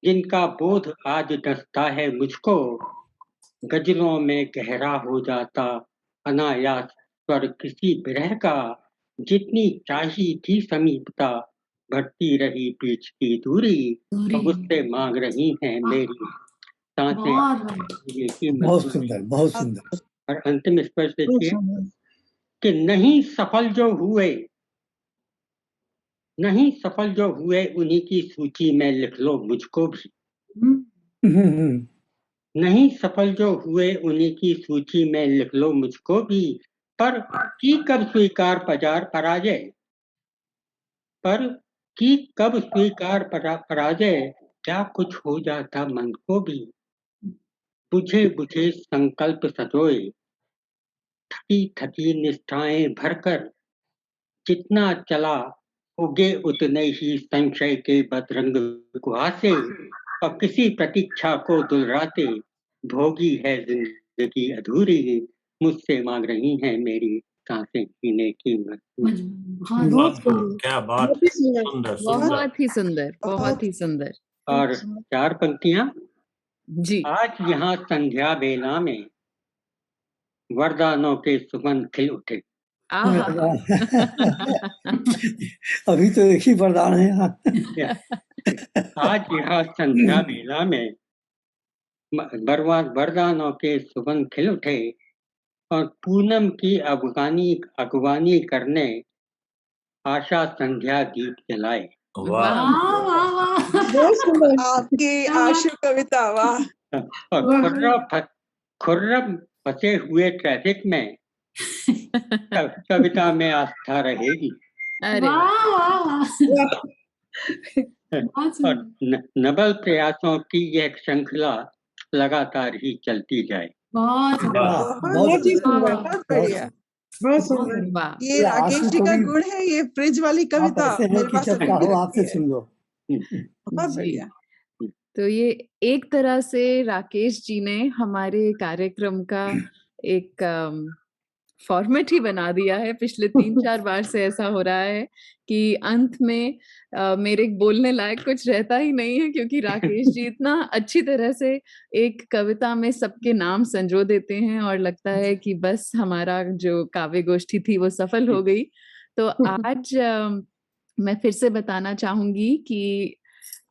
जिनका बोध आज डसता है मुझको, गजलों में गहरा हो जाता अनायास स्वर किसी विरह का। जितनी चाही थी समीपता बढ़ती रही बीच की दूरी, और मुझसे मांग रही हैं मेरी सांसें जीने की बहुत मजदूरी। सुंदर, बहुत सुंदर। और अंतिम स्पर्श देखिए कि नहीं सफल जो हुए, नहीं सफल जो हुए उन्हीं की सूची में लिख लो मुझको भी। नहीं सफल जो हुए उन्हीं की सूची में लिख लो मुझको भी, पर की कब स्वीकार पराजय, पर की कब स्वीकार पराजय, क्या कुछ हो जाता मन को भी। बुझे बुझे संकल्प सजोए, थकी थकी निष्ठाएं भरकर, जितना चला उगे उतने ही संशय के बदरंग कुहासे, और किसी प्रतीक्षा को दुलराते भोगी है जिंदगी अधूरी। मुझसे मांग रही हैं मेरी सांसें जीने की मजदूरी। क्या बात है। सुंदर सुंदर बहुत ही सुंदर, बहुत ही सुंदर। और 4 पंक्तियां जी। आज यहाँ संध्या बेला में वरदानों के सुगंध खिल उठे। आहा। अभी तो एक ही वरदान है यहाँ। आज यहाँ संध्या बेला में वरदानों के सुगंध खिल उठे और पूनम की अगवानी करने आशा संध्या दीप जलाए। वाह बहुत सुंदर। आपकी आशु कविता, वाह। और खुर्रम फंसे हुए ट्रैफिक में कविता में आस्था रहेगी। अरे और नबल प्रयासों की यह श्रृंखला लगातार ही चलती जाए। बहुत बहुत ही सुंदर, बहुत बढ़िया, बहुत सुंदर। वाह। ये राकेश जी का गुण है, ये फ्रिज वाली कविता मेरे पास जब अभी चाहो भी आपसे रखी है। सुन लो। बहुत जी। बढ़िया। तो ये एक तरह से राकेश जी ने हमारे कार्यक्रम का एक फॉर्मेट ही बना दिया है। पिछले 3-4 बार से ऐसा हो रहा है कि अंत में मेरे बोलने लायक कुछ रहता ही नहीं है, क्योंकि राकेश जी इतना अच्छी तरह से एक कविता में सबके नाम संजो देते हैं और लगता है कि बस हमारा जो काव्य गोष्ठी थी वो सफल हो गई। तो आज मैं फिर से बताना चाहूंगी कि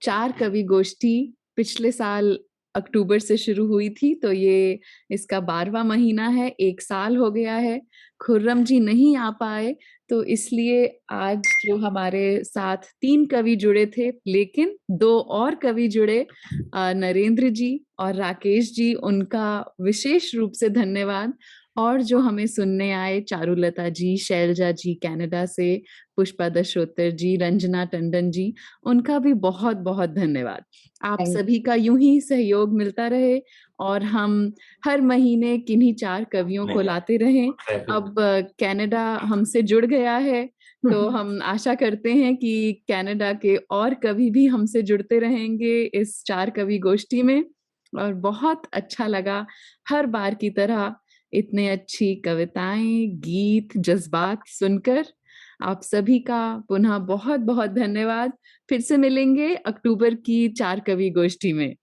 4 कवि गोष्ठी पिछले साल अक्टूबर से शुरू हुई थी, तो ये इसका 12वां महीना है, 1 साल हो गया है। खुर्रम जी नहीं आ पाए, तो इसलिए आज जो हमारे साथ 3 कवि जुड़े थे, लेकिन 2 और कवि जुड़े, नरेंद्र जी और राकेश जी, उनका विशेष रूप से धन्यवाद। और जो हमें सुनने आए, चारुलता जी, शैलजा जी कनाडा से, पुष्पा दशोत्तर जी, रंजना टंडन जी, उनका भी बहुत बहुत धन्यवाद। आप सभी का यूं ही सहयोग मिलता रहे और हम हर महीने किन्हीं 4 कवियों को लाते रहें। अब कनाडा हमसे जुड़ गया है, तो हम आशा करते हैं कि कनाडा के और कवि भी हमसे जुड़ते रहेंगे इस 4 कवि गोष्ठी में। और बहुत अच्छा लगा हर बार की तरह इतने अच्छी कविताएं, गीत, जज्बात सुनकर। आप सभी का पुनः बहुत बहुत धन्यवाद। फिर से मिलेंगे अक्टूबर की 4 कवि गोष्ठी में।